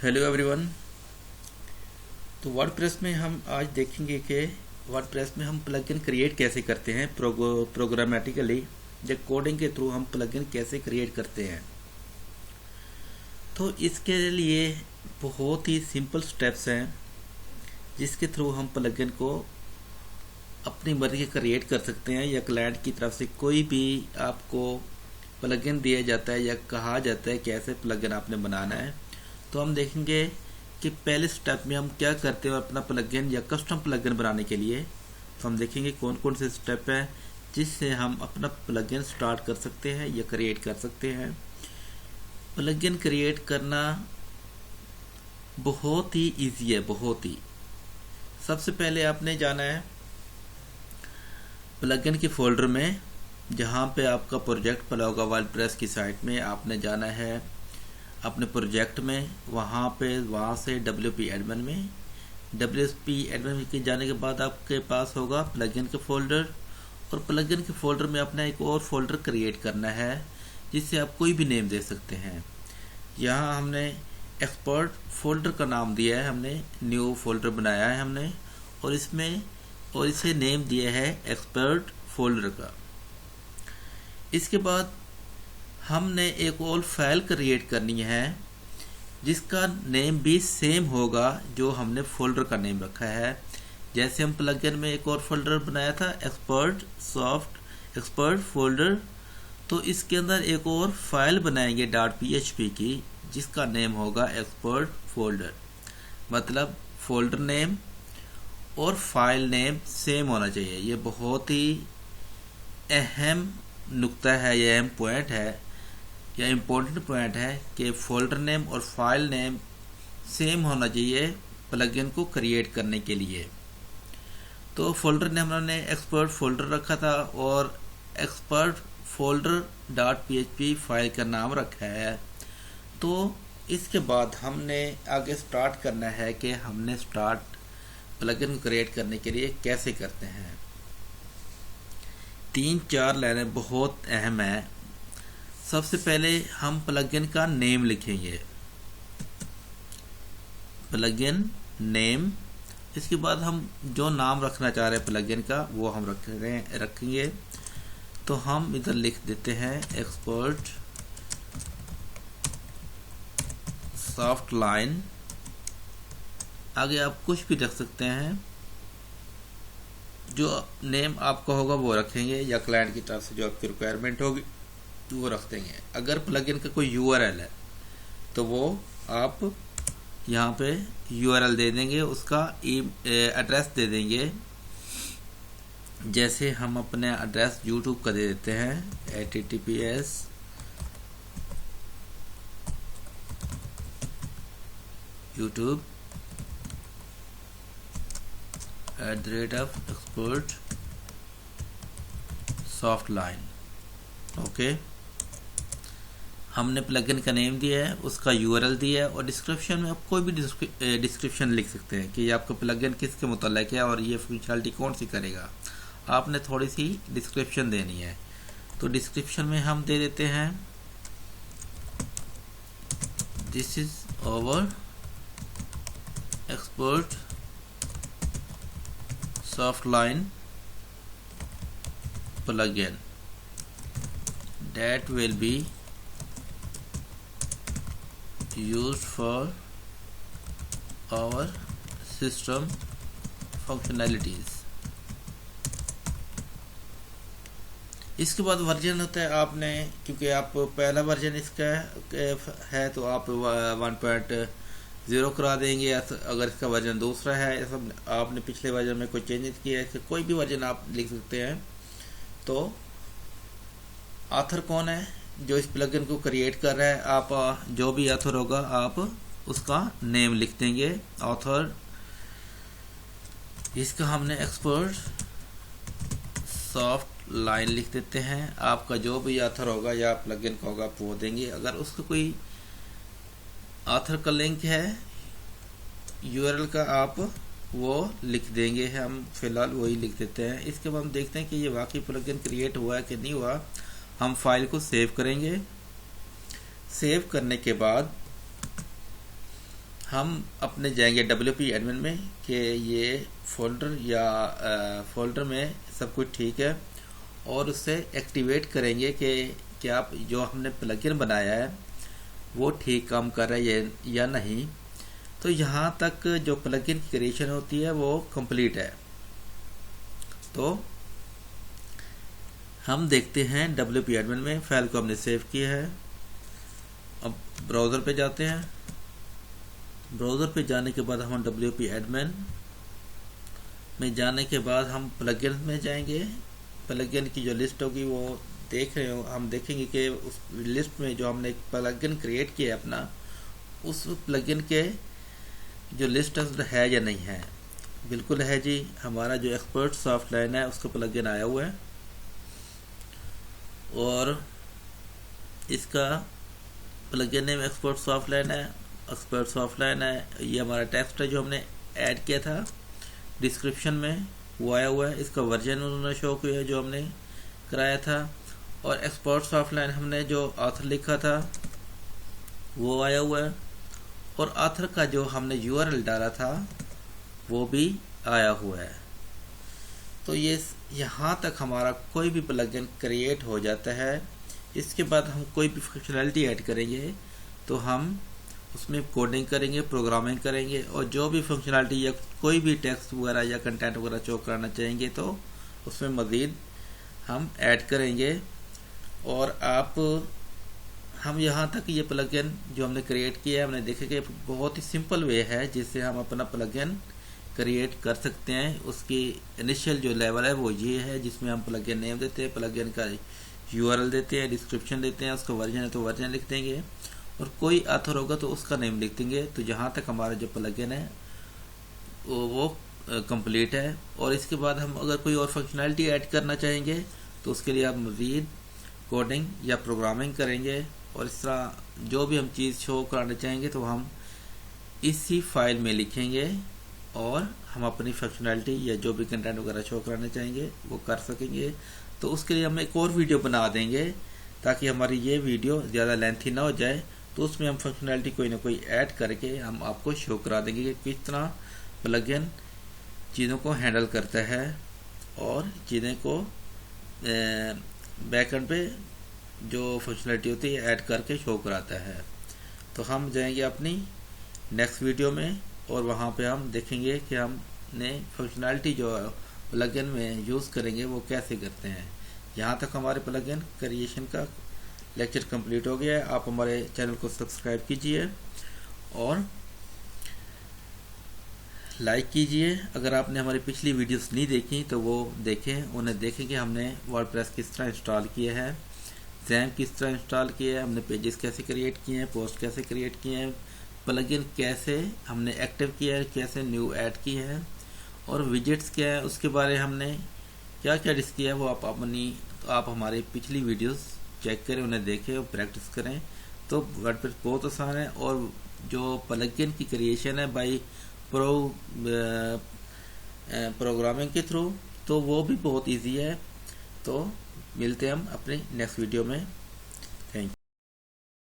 Hello everyone. तो WordPress में हम आज देखेंगे कि वर्डप्रेस में हम प्लगइन क्रिएट कैसे करते हैं प्रोग्रामेटिकली या कोडिंग के थ्रू हम प्लगइन कैसे क्रिएट करते हैं। तो इसके लिए बहुत ही सिंपल स्टेप्स हैं जिसके थ्रू हम प्लगइन को अपनी मर्जी के क्रिएट कर सकते हैं, या क्लाइंट की तरफ से कोई भी आपको प्लगइन दिया जाता है या कहा जाता है कैसे प्लगइन आपने बनाना है। तो हम देखेंगे कि पहले स्टेप में हम क्या करते हैं अपना प्लगइन या कस्टम प्लगइन बनाने के लिए। तो हम देखेंगे कौन कौन से स्टेप हैं जिससे हम अपना प्लगइन स्टार्ट कर सकते हैं या क्रिएट कर सकते हैं। प्लगइन क्रिएट करना बहुत ही इजी है, बहुत ही। सबसे पहले आपने जाना है प्लगइन के फोल्डर में, जहाँ पे आपका प्रोजेक्ट पड़ा होगा वर्डप्रेस की साइट में। आपने जाना है अपने प्रोजेक्ट में, वहाँ से WP एडमिन में, WP एडमिन के जाने के बाद आपके पास होगा प्लगइन के फोल्डर, और प्लगइन के फोल्डर में अपना एक और फोल्डर क्रिएट करना है जिससे आप कोई भी नेम दे सकते हैं। यहाँ हमने एक्सपर्ट फोल्डर का नाम दिया है, हमने न्यू फोल्डर बनाया है हमने, और इसे नेम दिया है एक्सपर्ट फोल्डर का। इसके बाद हमने एक और फाइल क्रिएट करनी है जिसका नेम भी सेम होगा जो हमने फोल्डर का नेम रखा है। जैसे हम प्लगइन में एक और फोल्डर बनाया था एक्सपर्ट फोल्डर, तो इसके अंदर एक और फाइल बनाएंगे .php की जिसका नेम होगा एक्सपर्ट फोल्डर। मतलब फोल्डर नेम और फाइल नेम सेम होना चाहिए। ये बहुत ही अहम नुक्ता है, यह अहम पॉइंट है या इम्पोर्टेंट पॉइंट है कि फोल्डर नेम और फाइल नेम सेम होना चाहिए प्लगइन को क्रिएट करने के लिए। तो फोल्डर नेम हमने एक्सपर्ट फोल्डर रखा था और एक्सपर्ट फोल्डर .php फाइल का नाम रखा है। तो इसके बाद हमने आगे स्टार्ट करना है कि हमने स्टार्ट प्लगइन क्रिएट करने के लिए कैसे करते हैं। 3-4 लाइनें बहुत अहम है। सबसे पहले हम प्लगइन का नेम लिखेंगे, प्लगइन नेम। इसके बाद हम जो नाम रखना चाह रहे हैं प्लगइन का वो हम रखेंगे। तो हम इधर लिख देते हैं एक्सपर्ट सॉफ्ट लाइन। आगे आप कुछ भी रख सकते हैं, जो नेम आपका होगा वो रखेंगे, या क्लाइंट की तरफ से जो आपकी रिक्वायरमेंट होगी वो रख देंगे। अगर प्लगइन का कोई URL है तो वो आप यहाँ पे URL दे देंगे, उसका एड्रेस दे देंगे। जैसे हम अपने एड्रेस YouTube का दे देते हैं https YouTube @expert soft line. Okay, हमने प्लगइन का नेम दिया है, उसका URL दिया है, और डिस्क्रिप्शन में आप कोई भी डिस्क्रिप्शन लिख सकते हैं कि आपका प्लगइन किसके मुताल्लिक है और ये फंक्शनलिटी कौन सी करेगा। आपने थोड़ी सी डिस्क्रिप्शन देनी है। तो डिस्क्रिप्शन में हम दे देते हैं this is our expert soft line plugin that will be used for our system functionalities। इसके बाद वर्जन होता है, आपने क्योंकि आप पहला वर्जन इसका है तो आप 1.0 करा देंगे। अगर इसका वर्जन दूसरा है, आपने पिछले वर्जन में कोई चेंजेस किया है, कोई भी वर्जन आप लिख सकते हैं। तो ऑथर कौन है जो इस प्लगइन को क्रिएट कर रहा है, आप जो भी ऑथर होगा आप उसका नेम लिख देंगे ऑथर। इसका हमने एक्सपर्ट सॉफ्ट लाइन लिख देते हैं। आपका जो भी ऑथर होगा या प्लगइन का होगा आप वो देंगे। अगर उसका कोई ऑथर का लिंक है URL का आप वो लिख देंगे, हम फिलहाल वही लिख देते हैं। इसके बाद हम देखते हैं कि ये वाकई प्लगइन क्रिएट हुआ है कि नहीं हुआ। हम फाइल को सेव करेंगे। सेव करने के बाद हम अपने जाएंगे WP एडमिन में कि ये फोल्डर या फोल्डर में सब कुछ ठीक है, और उससे एक्टिवेट करेंगे कि क्या आप जो हमने प्लगइन बनाया है वो ठीक काम कर रहा है या नहीं। तो यहाँ तक जो प्लगइन की क्रिएशन होती है वो कंप्लीट है। तो हम देखते हैं WP एडमिन में फाइल को हमने सेव किया है। अब ब्राउज़र पे जाते हैं। ब्राउज़र पे जाने के बाद हम WP एडमिन में जाने के बाद हम प्लगइन में जाएंगे। प्लगइन की जो लिस्ट होगी वो देख रहे हो, हम देखेंगे कि उस लिस्ट में जो हमने एक प्लगइन क्रिएट किया है अपना, उस प्लगइन के जो लिस्ट है या नहीं है। बिल्कुल है जी, हमारा जो एक्सपर्ट सॉफ्टलाइन है उसका प्लगइन आया हुआ है, और इसका प्लगइन नेम एक्सपर्ट सॉफ्टलाइन है। एक्सपर्ट सॉफ्टलाइन है, ये हमारा टेक्स्ट है जो हमने ऐड किया था डिस्क्रिप्शन में, वो आया हुआ है। इसका वर्जन उन्होंने शो किया है जो हमने कराया था, और एक्सपर्ट सॉफ्टलाइन हमने जो ऑथर लिखा था वो आया हुआ है, और ऑथर का जो हमने URL डाला था वो भी आया हुआ है। तो ये यहाँ तक हमारा कोई भी प्लगइन क्रिएट हो जाता है। इसके बाद हम कोई भी फंक्शनैलिटी ऐड करेंगे तो हम उसमें कोडिंग करेंगे, प्रोग्रामिंग करेंगे, और जो भी फंक्शनैलिटी या कोई भी टेक्स्ट वगैरह या कंटेंट वगैरह शो कराना चाहेंगे तो उसमें मज़ीद हम ऐड करेंगे। और हम यहाँ तक ये प्लगइन जो हमने क्रिएट किया है, हमने देखा कि बहुत ही सिंपल वे है जिससे हम अपना प्लगइन क्रिएट कर सकते हैं। उसकी इनिशियल जो लेवल है वो ये है जिसमें हम प्लगइन नेम देते हैं, प्लगइन का URL देते हैं, डिस्क्रिप्शन देते हैं, उसका वर्जन है तो वर्जन लिख देंगे, और कोई ऑथर होगा तो उसका नेम लिख देंगे। तो जहाँ तक हमारा जो प्लगइन है वो कंप्लीट है। और इसके बाद हम अगर कोई और फंक्शनैलिटी ऐड करना चाहेंगे तो उसके लिए आप मज़ीद कोडिंग या प्रोग्रामिंग करेंगे, और इस तरह जो भी हम चीज़ शो कराना चाहेंगे तो हम इसी फाइल में लिखेंगे, और हम अपनी फंक्शनैलिटी या जो भी कंटेंट वगैरह शो कराना चाहेंगे वो कर सकेंगे। तो उसके लिए हम एक और वीडियो बना देंगे ताकि हमारी ये वीडियो ज़्यादा लेंथी ना हो जाए। तो उसमें हम फंक्शनैलिटी कोई ना कोई ऐड करके हम आपको शो करा देंगे कि किस तरह प्लगइन चीज़ों को हैंडल करता है और चीज़ें को बैकएंड पे जो फंक्शनैलिटी होती है ऐड करके शो कराता है। तो हम जाएंगे अपनी नेक्स्ट वीडियो में, और वहाँ पे हम देखेंगे कि हमने फंक्शनैलिटी जो प्लगइन में यूज़ करेंगे वो कैसे करते हैं। यहाँ तक हमारे प्लगइन क्रिएशन का लेक्चर कंप्लीट हो गया है। आप हमारे चैनल को सब्सक्राइब कीजिए और लाइक कीजिए। अगर आपने हमारी पिछली वीडियोस नहीं देखी तो वो देखें, उन्हें देखें कि हमने वर्डप्रेस किस तरह इंस्टॉल किया है, ज़ैम्प किस तरह इंस्टॉल किया है, हमने पेजेस कैसे क्रिएट किए हैं, पोस्ट कैसे क्रिएट किए हैं, प्लगइन कैसे हमने एक्टिव किया है, कैसे न्यू ऐड की है, और विजेट्स क्या है उसके बारे हमने क्या क्या डिस्कस किया है वो आप हमारी पिछली वीडियोस चेक करें, उन्हें देखें और प्रैक्टिस करें। तो वर्डप्रेस बहुत आसान है, और जो प्लगइन की क्रिएशन है बाई प्रोग्रामिंग के थ्रू तो वो भी बहुत इजी है। तो मिलते हैं हम अपने नेक्स्ट वीडियो में।